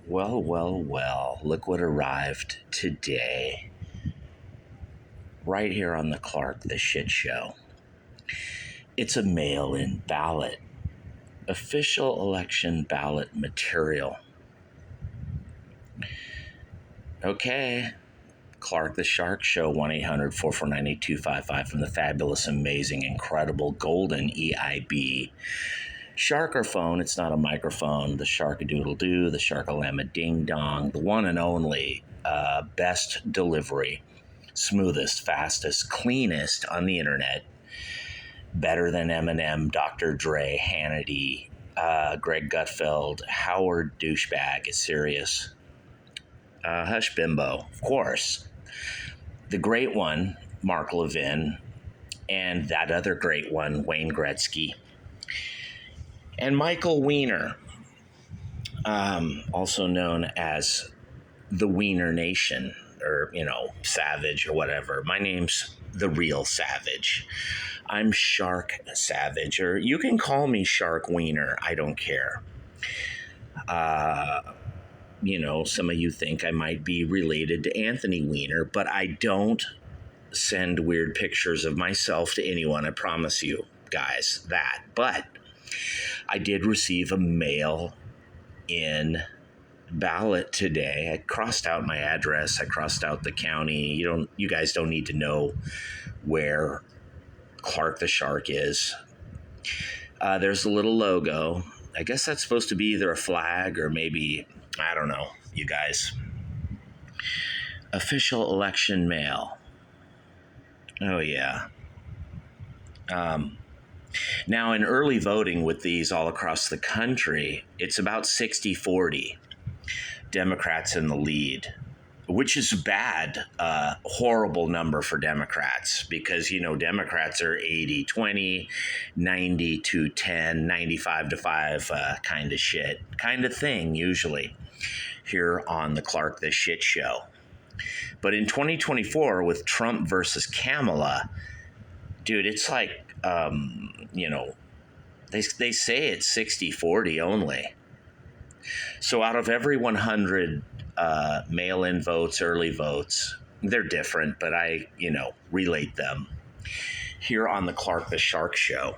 Well, well, well, look what arrived today. Right here on the Clark the Shit Show. It's a mail-in ballot. Official election ballot material. Okay. Clark the Shark Show, 1-800-449-8255 from the fabulous, amazing, incredible, golden EIB. Sharker phone, it's not a microphone. The Shark-a-doodle-doo, the Shark-a-lamma-ding-dong, the one and only best delivery, smoothest, fastest, cleanest on the internet, better than Eminem, Dr. Dre, Hannity, Greg Gutfeld, Howard Douchebag is serious. Hush Bimbo, of course. The great one, Mark Levin, and that other great one, Wayne Gretzky. And Michael Wiener, also known as the Wiener Nation, or, Savage or whatever. My name's The Real Savage. I'm Shark Savage, or you can call me Shark Wiener. I don't care. Some of you think I might be related to Anthony Weiner, but I don't send weird pictures of myself to anyone. I promise you guys that. But I did receive a mail-in ballot today. I crossed out my address. I crossed out the county. You guys don't need to know where Clark the Shark is. There's a little logo. I guess that's supposed to be either a flag or maybe, I don't know, you guys. Official election mail. Oh, yeah. Now, in early voting with these all across the country, it's about 60-40. Democrats in the lead, which is bad, horrible number for Democrats because, Democrats are 80-20, 90-10, 95-5 kind of shit, kind of thing, usually, here on the Clark the Shit Show. But in 2024, with Trump versus Kamala, dude, it's like, they say it's 60-40 only. So out of every 100 mail-in votes, early votes, they're different, but I, relate them here on the Clark the Shark Show.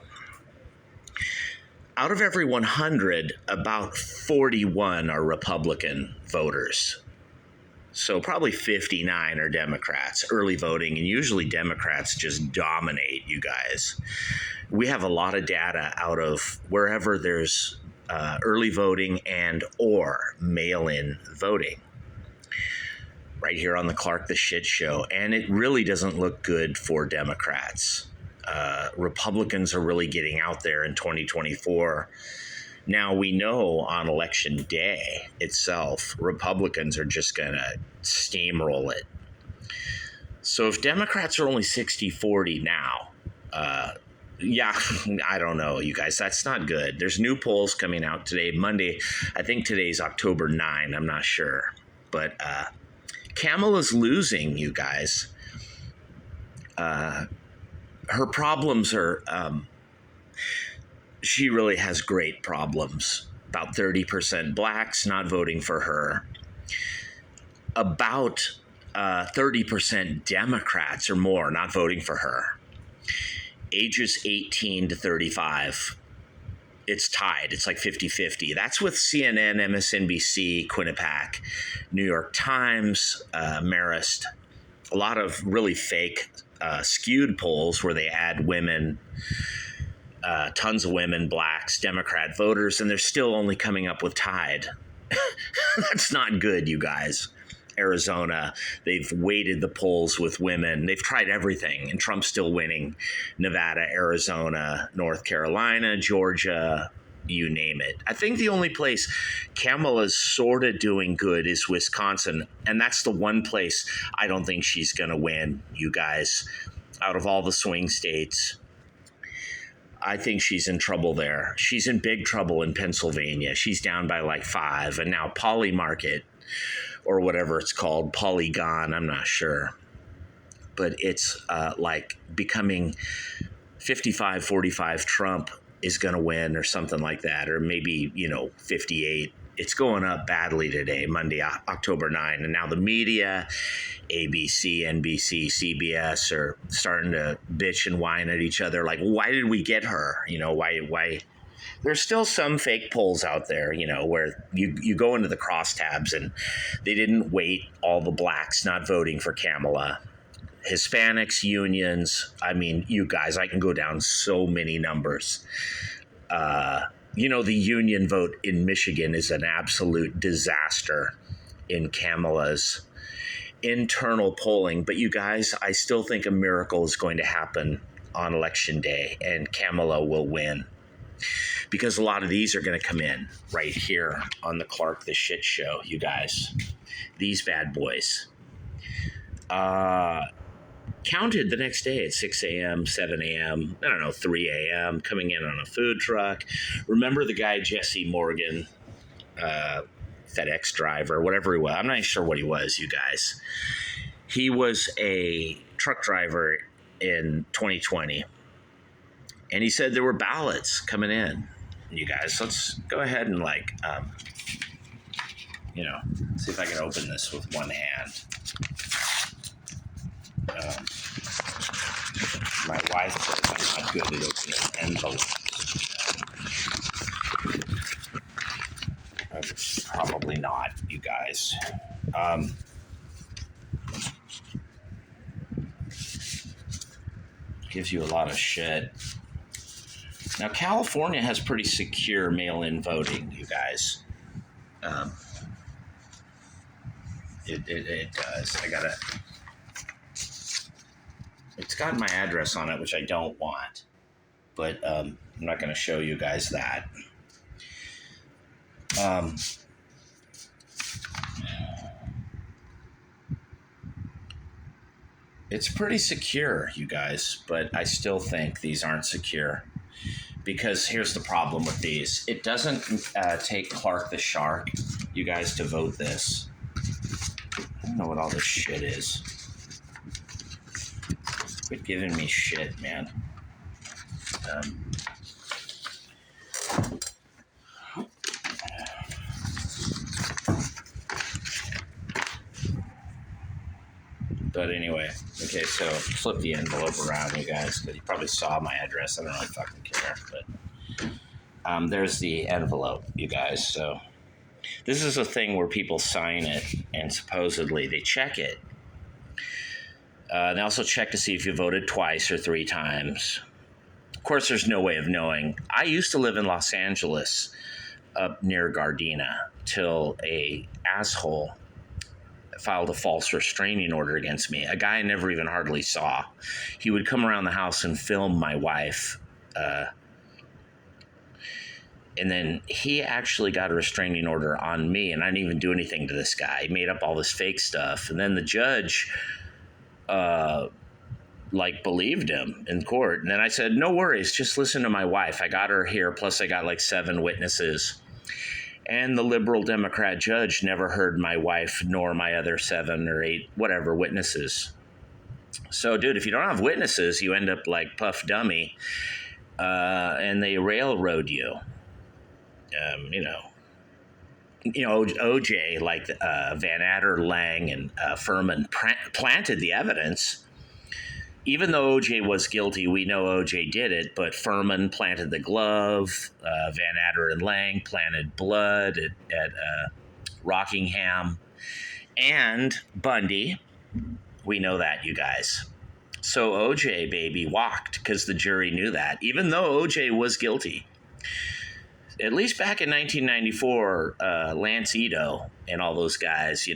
Out of every 100, about 41 are Republican voters. So probably 59 are Democrats, early voting, and usually Democrats just dominate, you guys. We have a lot of data out of wherever there's early voting and or mail-in voting right here on the Clark the Shit Show. And it really doesn't look good for Democrats. Republicans are really getting out there in 2024. Now, we know on election day itself, Republicans are just going to steamroll it. So if Democrats are only 60-40 now, yeah, I don't know, you guys. That's not good. There's new polls coming out today, Monday. I think today's October 9. I'm not sure. But Kamala's losing, you guys. Her problems are... she really has great problems. About 30% blacks not voting for her. About 30% Democrats or more not voting for her. Ages 18 to 35. It's tied. It's like 50-50. That's with CNN, MSNBC, Quinnipiac, New York Times, Marist. A lot of really fake, skewed polls where they add women, tons of women, blacks, Democrat voters, and they're still only coming up with tied. That's not good, you guys. Arizona, they've weighted the polls with women. They've tried everything, and Trump's still winning. Nevada, Arizona, North Carolina, Georgia, you name it. I think the only place Kamala's sort of doing good is Wisconsin, and that's the one place I don't think she's going to win, you guys. Out of all the swing states, I think she's in trouble there. She's in big trouble in Pennsylvania. She's down by like 5, and now Poly Market, or whatever it's called, Polygon, I'm not sure. But it's like becoming 55-45 Trump is going to win or something like that. Or maybe, 58 it's going up badly today, Monday, October 9. And now the media, ABC, NBC, CBS are starting to bitch and whine at each other. Like, why did we get her? Why? There's still some fake polls out there, where you go into the crosstabs and they didn't weight all the blacks not voting for Kamala. Hispanics, unions, I mean, you guys, I can go down so many numbers. The union vote in Michigan is an absolute disaster in Kamala's internal polling. But you guys, I still think a miracle is going to happen on election day and Kamala will win. Because a lot of these are going to come in right here on the Clark the Shit Show, you guys. These bad boys. Counted the next day at 6 a.m., 7 a.m., 3 a.m., coming in on a food truck. Remember the guy, Jesse Morgan, FedEx driver, whatever he was. I'm not sure what he was, you guys. He was a truck driver in 2020. And he said there were ballots coming in. You guys, let's go ahead and see if I can open this with one hand. My wife says I'm not good at opening envelopes. Probably not, you guys. Gives you a lot of shit. Now, California has pretty secure mail-in voting, you guys. It does. It's got my address on it, which I don't want. But I'm not going to show you guys that. It's pretty secure, you guys, but I still think these aren't secure. Because here's the problem with these. It doesn't take Clark the Shark, you guys, to vote this. I don't know what all this shit is. Quit giving me shit, man. But anyway, okay, so flip the envelope around, you guys, because you probably saw my address. I don't really fucking care, but there's the envelope, you guys. So this is a thing where people sign it, and supposedly they check it. They also check to see if you voted twice or 3 times. Of course, there's no way of knowing. I used to live in Los Angeles, up near Gardena, till a asshole filed a false restraining order against me. A guy I never even hardly saw. He would come around the house and film my wife. And then he actually got a restraining order on me, and I didn't even do anything to this guy. He made up all this fake stuff. And then the judge believed him in court. And then I said, no worries, just listen to my wife. I got her here, plus I got 7 witnesses. And the liberal Democrat judge never heard my wife nor my other 7 or 8, whatever, witnesses. So, dude, if you don't have witnesses, you end up like Puff Dummy, and they railroad you. OJ, like Van Adder, Lang, and Furman planted the evidence. Even though OJ was guilty, we know OJ did it, but Furman planted the glove, Van Adder and Lang planted blood at Rockingham, and Bundy. We know that, you guys. So OJ, baby, walked because the jury knew that, even though OJ was guilty. At least back in 1994, Lance Ito and all those guys,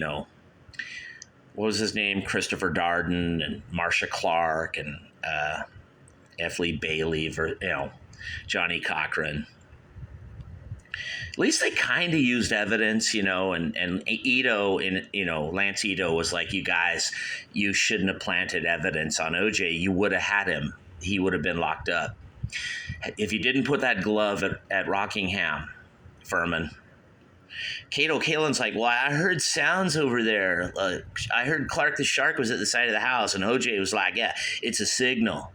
what was his name? Christopher Darden and Marcia Clark and F. Lee Bailey, Johnny Cochran. At least they kind of used evidence, and Ito, Lance Ito was like, you guys, you shouldn't have planted evidence on OJ. You would have had him. He would have been locked up. If you didn't put that glove at Rockingham, Furman. Cato Kalin's like, well, I heard sounds over there. I heard Clark the Shark was at the side of the house, and OJ was like, yeah, it's a signal.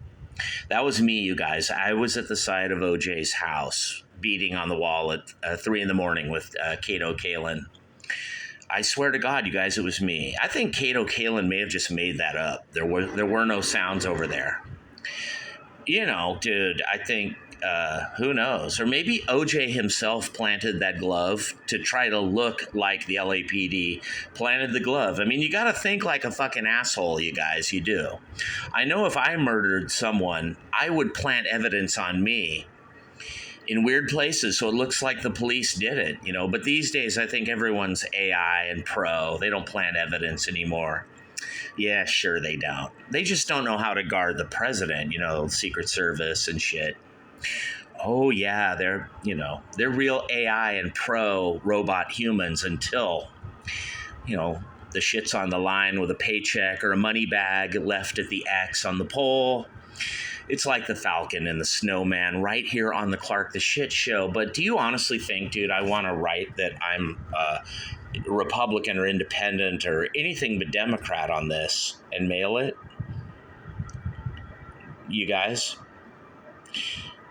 That was me, you guys. I was at the side of OJ's house beating on the wall at 3 in the morning with Kato Kalin. I swear to God, you guys, it was me. I think Kato Kalin may have just made that up. There were no sounds over there. You know, dude, I think, who knows? Or maybe OJ himself planted that glove to try to look like the LAPD planted the glove. I mean, you got to think like a fucking asshole, you guys. You do. I know if I murdered someone, I would plant evidence on me in weird places so it looks like the police did it, you know. But these days, I think everyone's AI and pro. They don't plant evidence anymore. Yeah, sure they don't. They just don't know how to guard the president, you know, Secret Service and shit. Oh yeah, they're real AI and pro robot humans until, you know, the shit's on the line with a paycheck or a money bag left at the X on the pole. It's like the Falcon and the Snowman right here on the Clark the Shit Show. But do you honestly think, dude, I want to write that I'm Republican or independent or anything but Democrat on this and mail it? You guys?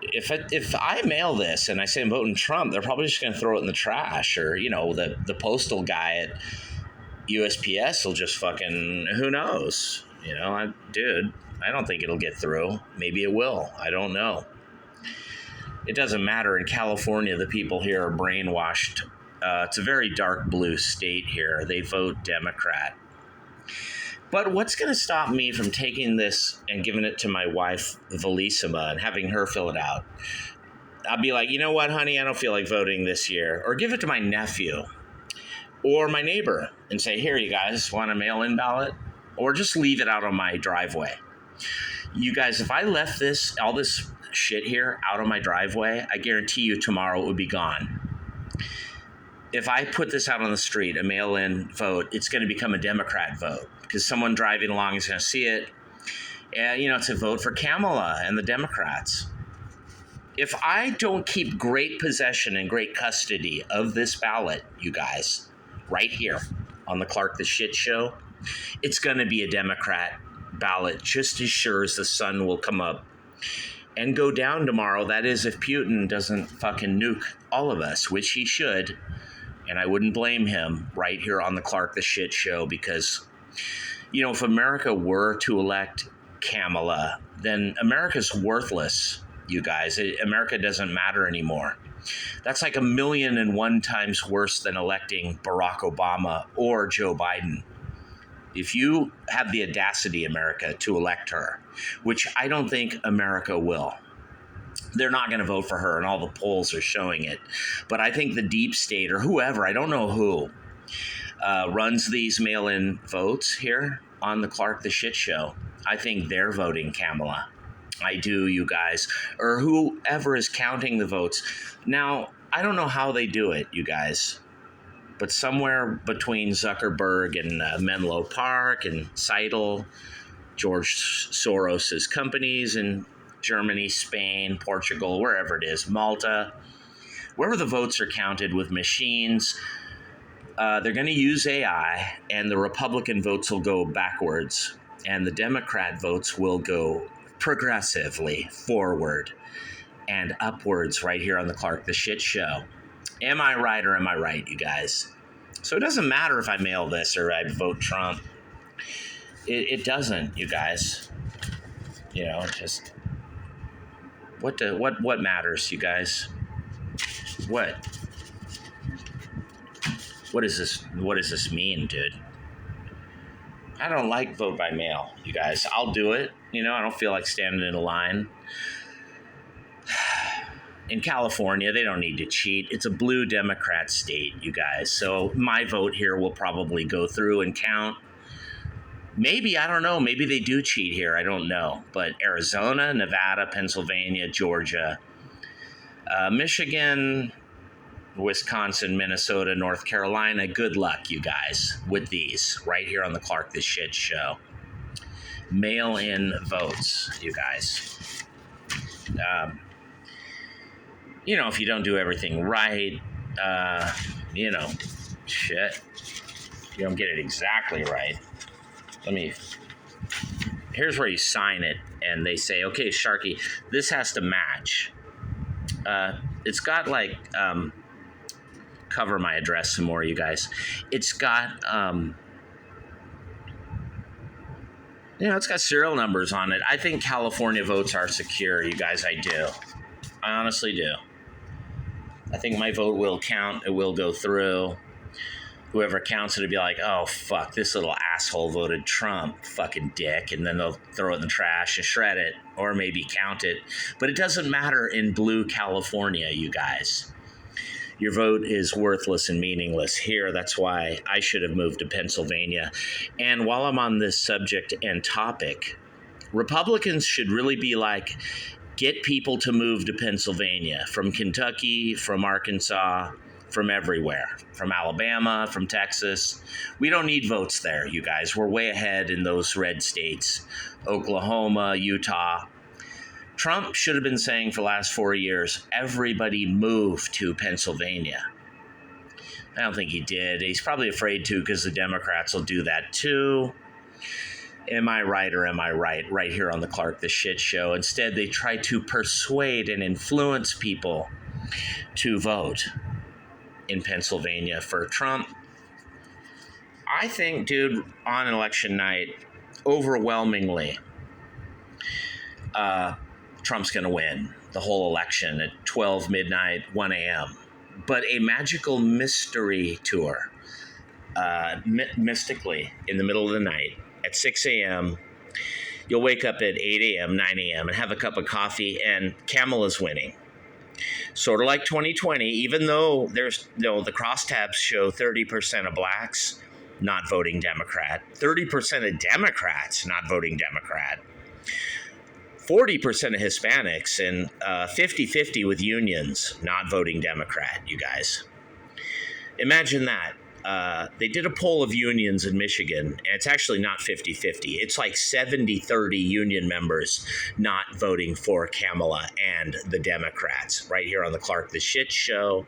If I mail this and I say I'm voting Trump, they're probably just going to throw it in the trash. Or, you know, the postal guy at USPS will just fucking, who knows? You know, I don't think it'll get through. Maybe it will. I don't know. It doesn't matter. In California, the people here are brainwashed. It's a very dark blue state here. They vote Democrat. But what's going to stop me from taking this and giving it to my wife, Velissima, and having her fill it out? I'll be like, you know what, honey, I don't feel like voting this year. Or give it to my nephew or my neighbor and say, here, you guys want a mail-in ballot? Or just leave it out on my driveway. You guys, if I left all this shit here out on my driveway, I guarantee you tomorrow it would be gone. If I put this out on the street, a mail-in vote, it's going to become a Democrat vote because someone driving along is going to see it. And, you know, it's a vote for Kamala and the Democrats. If I don't keep great possession and great custody of this ballot, you guys, right here on the Clark the Shit Show, it's going to be a Democrat ballot just as sure as the sun will come up and go down tomorrow. That is, if Putin doesn't fucking nuke all of us, which he should. And I wouldn't blame him right here on the Clark the Shit Show because, you know, if America were to elect Kamala, then America's worthless, you guys. America doesn't matter anymore. That's like 1,000,001 times worse than electing Barack Obama or Joe Biden. If you have the audacity, America, to elect her, which I don't think America will, they're not going to vote for her, and all the polls are showing it. But I think the deep state or whoever, I don't know who, runs these mail-in votes here on the Clark the Shit Show. I think they're voting Kamala. I do, you guys. Or whoever is counting the votes. Now, I don't know how they do it, you guys. But somewhere between Zuckerberg and Menlo Park and Seidel, George Soros's companies in Germany, Spain, Portugal, wherever it is, Malta, wherever the votes are counted with machines, they're going to use AI, and the Republican votes will go backwards, and the Democrat votes will go progressively forward and upwards right here on the Clark the Shit Show. Am I right or am I right, you guys? So it doesn't matter if I mail this or I vote Trump. It doesn't, you guys. You know, just what matters, you guys? What does this mean, dude? I don't like vote by mail, you guys. I'll do it. You know, I don't feel like standing in a line. In California, they don't need to cheat. It's a blue Democrat state, you guys. So my vote here will probably go through and count. Maybe, I don't know. Maybe they do cheat here. I don't know. But Arizona, Nevada, Pennsylvania, Georgia, Michigan, Wisconsin, Minnesota, North Carolina. Good luck, you guys, with these right here on the Clark the Shit Show. Mail-in votes, you guys. You know, if you don't do everything right, you know, shit. You don't get it exactly right. Here's where you sign it, and they say, okay, Sharky, this has to match. It's got like cover my address some more, you guys. It's got it's got serial numbers on it. I think California votes are secure, you guys. I do. I honestly do. I think my vote will count. It will go through. Whoever counts it will be like, oh, fuck, this little asshole voted Trump, fucking dick. And then they'll throw it in the trash and shred it or maybe count it. But it doesn't matter in blue California, you guys. Your vote is worthless and meaningless here. That's why I should have moved to Pennsylvania. And while I'm on this subject and topic, Republicans should really be like, get people to move to Pennsylvania from Kentucky, from Arkansas, from everywhere, from Alabama, from Texas. We don't need votes there, you guys. We're way ahead in those red states, Oklahoma, Utah. Trump should have been saying for the last 4 years, everybody move to Pennsylvania. I don't think he did. He's probably afraid to because the Democrats will do that too. Am I right or am I right? Right here on the Clark the Shit Show. Instead, they try to persuade and influence people to vote in Pennsylvania for Trump. I think, dude, on election night, overwhelmingly, Trump's going to win the whole election at 12 midnight, 1 a.m. But a magical mystery tour, mystically, in the middle of the night at 6 a.m., you'll wake up at 8 a.m., 9 a.m., and have a cup of coffee, and Kamala's winning. Sort of like 2020, even though there's the crosstabs show 30% of blacks not voting Democrat, 30% of Democrats not voting Democrat, 40% of Hispanics, and 50-50 with unions not voting Democrat, you guys. Imagine that. They did a poll of unions in Michigan, and it's actually not 50-50. It's like 70-30 union members not voting for Kamala and the Democrats. Right here on the Clark the Shit Show,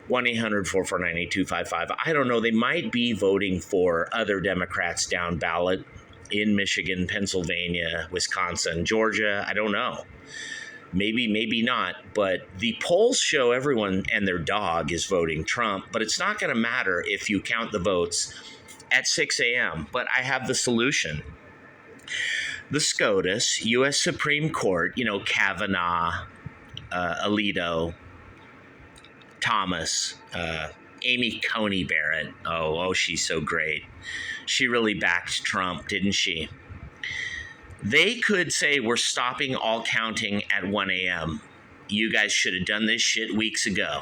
1-800-449-8255. I don't know. They might be voting for other Democrats down ballot in Michigan, Pennsylvania, Wisconsin, Georgia. I don't know. Maybe, maybe not. But the polls show everyone and their dog is voting Trump. But it's not going to matter if you count the votes at 6 a.m. But I have the solution. The SCOTUS, U.S. Supreme Court, Kavanaugh, Alito, Thomas, Amy Coney Barrett. Oh, she's so great. She really backed Trump, didn't she? They could say we're stopping all counting at 1 a.m. You guys should have done this shit weeks ago.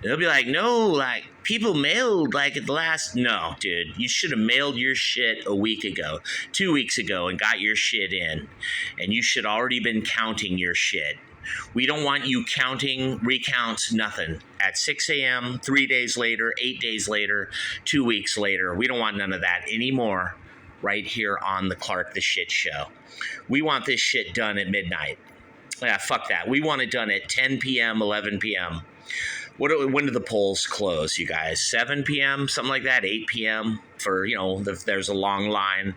They'll be like, no, people mailed at the last. No, dude, you should have mailed your shit a week ago, 2 weeks ago, and got your shit in. And you should already been counting your shit. We don't want you counting, recounts, nothing. At 6 a.m., 3 days later, 8 days later, 2 weeks later. We don't want none of that anymore right here on the Clark the Shit Show. We want this shit done at midnight. Yeah, fuck that. We want it done at 10 p.m., 11 p.m. When do the polls close, you guys? 7 p.m., something like that? 8 p.m. for, if there's a long line.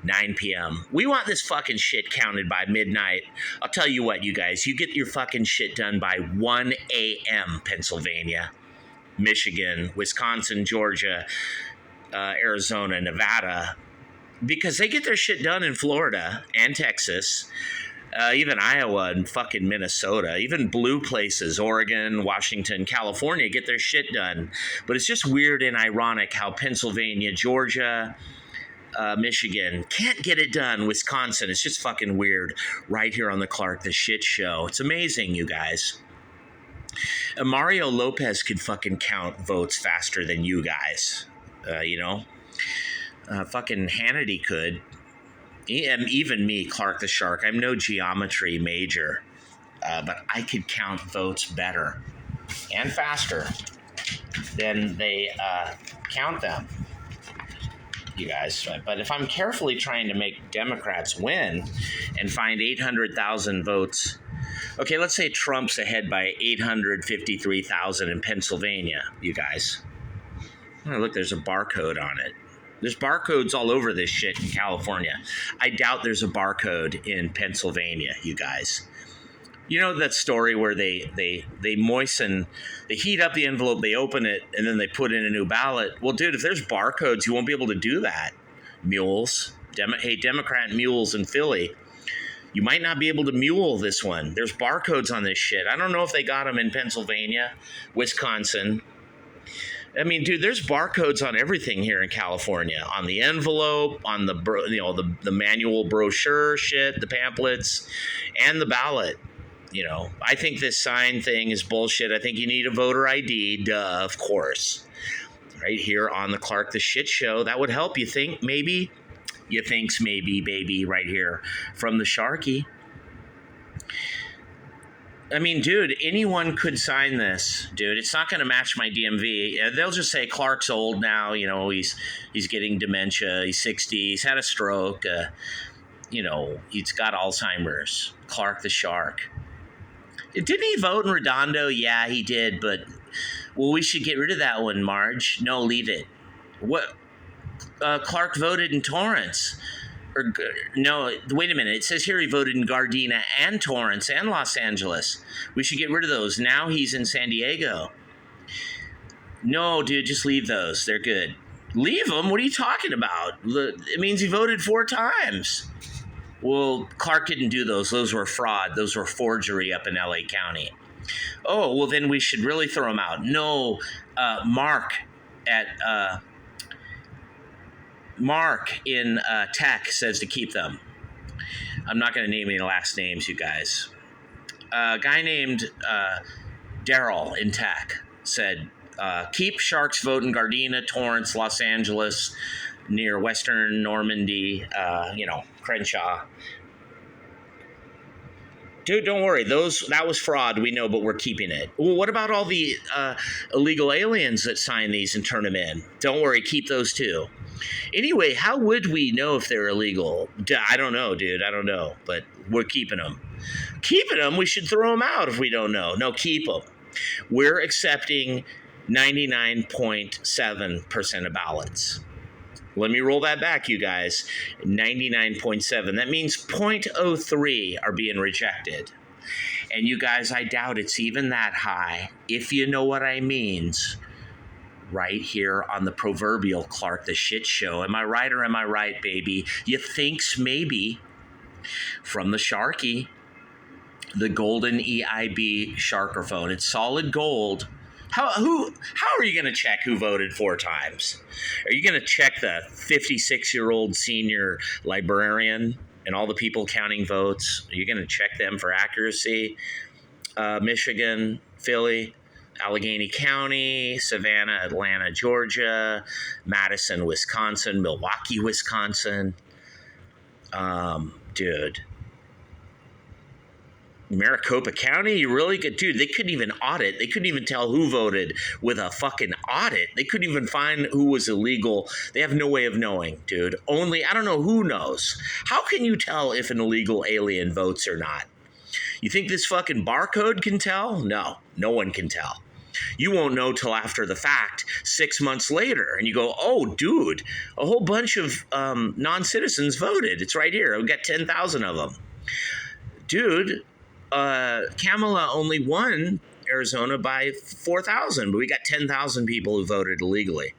9 p.m. We want this fucking shit counted by midnight. I'll tell you what, you guys. You get your fucking shit done by 1 a.m. Pennsylvania, Michigan, Wisconsin, Georgia, Arizona, Nevada. Because they get their shit done in Florida and Texas. Even Iowa and fucking Minnesota, even blue places, Oregon, Washington, California, get their shit done. But it's just weird and ironic how Pennsylvania, Georgia, Michigan can't get it done. Wisconsin, it's just fucking weird. Right here on the Clark the Shit Show. It's amazing, you guys. Mario Lopez could fucking count votes faster than you guys. Fucking Hannity could. Even me, Clark the Shark, I'm no geometry major, but I could count votes better and faster than they count them, you guys. But if I'm carefully trying to make Democrats win and find 800,000 votes, okay, let's say Trump's ahead by 853,000 in Pennsylvania, you guys. Oh, look, there's a barcode on it. There's barcodes all over this shit in California. I doubt there's a barcode in Pennsylvania, you guys. You know that story where they moisten, they heat up the envelope, they open it, and then they put in a new ballot. Well, dude, if there's barcodes, you won't be able to do that. Mules, Democrat mules in Philly, you might not be able to mule this one. There's barcodes on this shit. I don't know if they got them in Pennsylvania, Wisconsin. I mean, dude, there's barcodes on everything here in California. On the envelope, on the manual brochure shit, the pamphlets, and the ballot. I think this sign thing is bullshit. I think you need a voter ID, duh, of course. Right here on the Clark the Shit Show. That would help, you think, maybe? You thinks maybe, baby, right here from the Sharky. I mean, dude, anyone could sign this, dude. It's not going to match my DMV. They'll just say Clark's old now. He's getting dementia. He's 60. He's had a stroke. He's got Alzheimer's. Clark the Shark. Didn't he vote in Redondo? Yeah, he did. But, well, we should get rid of that one, Marge. No, leave it. What? Clark voted in Torrance. No, wait a minute. It says here he voted in Gardena and Torrance and Los Angeles. We should get rid of those. Now he's in San Diego. No, dude, just leave those. They're good. Leave them? What are you talking about? It means he voted 4 times. Well, Clark didn't do those. Those were fraud. Those were forgery up in LA County. Oh, well, then we should really throw them out. No, Mark in tech says to keep them. I'm not going to name any last names, you guys. A guy named Daryl in tech said, keep Sharks vote in Gardena, Torrance, Los Angeles, near Western Normandy, Crenshaw. Dude, don't worry. That was fraud, we know, but we're keeping it. Well, what about all the illegal aliens that sign these and turn them in? Don't worry, keep those too. Anyway, how would we know if they're illegal? I don't know, dude. I don't know, but we're keeping them. Keeping them? We should throw them out if we don't know. No, keep them. We're accepting 99.7% of ballots. Let me roll that back, you guys. 99.7. That means 0.03 are being rejected. And you guys, I doubt it's even that high, if you know what I means. Right here on the proverbial Clark the Shit Show. Am I right or am I right, baby? You thinks maybe. From the Sharky, the golden EIB Sharkerphone. It's solid gold. How are you going to check who voted 4 times? Are you going to check the 56-year-old senior librarian and all the people counting votes? Are you going to check them for accuracy? Michigan, Philly, Allegheny County, Savannah, Atlanta, Georgia, Madison, Wisconsin, Milwaukee, Wisconsin. Dude. Maricopa County, you really good? Dude, they couldn't even audit. They couldn't even tell who voted with a fucking audit. They couldn't even find who was illegal. They have no way of knowing, dude. I don't know who knows. How can you tell if an illegal alien votes or not? You think this fucking barcode can tell? No one can tell. You won't know till after the fact, 6 months later. And you go, oh, dude, a whole bunch of non-citizens voted. It's right here. We've got 10,000 of them. Dude, Kamala only won Arizona by 4,000, but we got 10,000 people who voted illegally.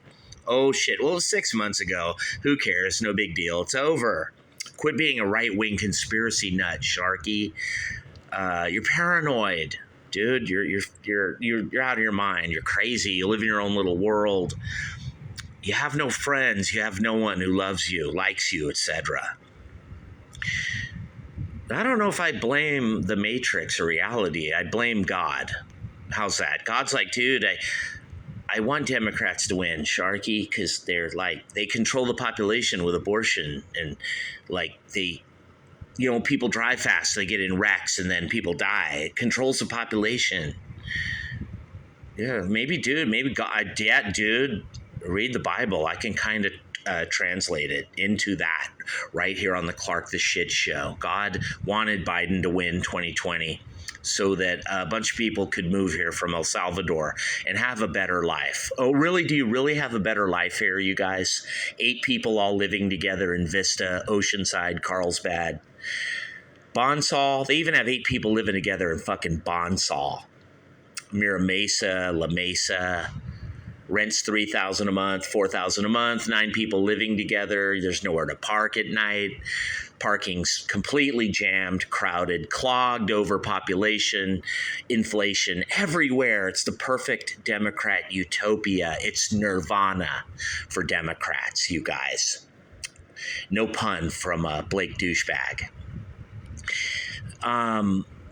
Oh, shit. Well, it was 6 months ago. Who cares? No big deal. It's over. Quit being a right-wing conspiracy nut, Sharky. You're paranoid. Dude, you're out of your mind. You're crazy. You live in your own little world. You have no friends. You have no one who loves you, likes you, etc. I don't know if I blame the Matrix or reality. I blame God. How's that? God's like, dude, I want Democrats to win, Sharky, because they're like, they control the population with abortion, and like people drive fast, they get in wrecks, and then people die. It controls the population. Yeah, maybe God, yeah, dude, read the Bible. I can kind of translate it into that right here on the Clark the Shit Show. God wanted Biden to win 2020 so that a bunch of people could move here from El Salvador and have a better life. Oh, really? Do you really have a better life here, you guys? 8 people all living together in Vista, Oceanside, Carlsbad. Bonsall, they even have 8 people living together in fucking Bonsall. Mira Mesa, La Mesa, rents $3,000 a month, $4,000 a month, 9 people living together. There's nowhere to park at night. Parking's completely jammed, crowded, clogged, overpopulation, inflation everywhere. It's the perfect Democrat utopia. It's nirvana for Democrats, you guys. No pun from Blake Douchebag.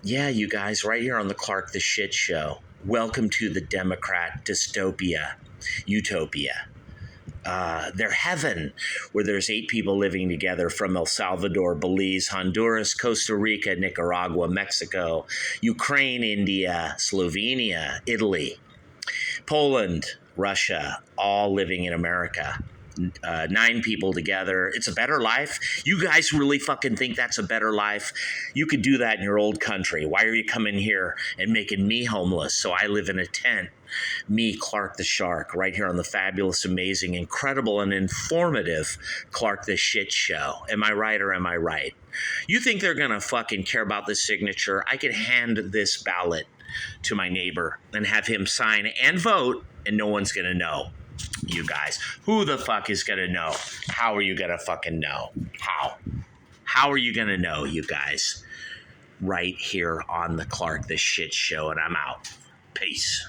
Yeah, you guys, right here on the Clark the Shit Show. Welcome to the Democrat dystopia, utopia. Their heaven, where there's 8 people living together from El Salvador, Belize, Honduras, Costa Rica, Nicaragua, Mexico, Ukraine, India, Slovenia, Italy, Poland, Russia, all living in America. 9 people together. It's a better life. You guys really fucking think that's a better life? You could do that in your old country. Why are you coming here and making me homeless so I live in a tent? Me, Clark the Shark, right here on the fabulous, amazing, incredible, and informative Clark the Shit Show. Am I right or am I right? You think they're going to fucking care about this signature? I could hand this ballot to my neighbor and have him sign and vote, and no one's going to know. You guys, who the fuck is gonna know? How are you gonna fucking know? How are you gonna know, you guys? Right here on the Clark the Shit Show, and I'm out. Peace.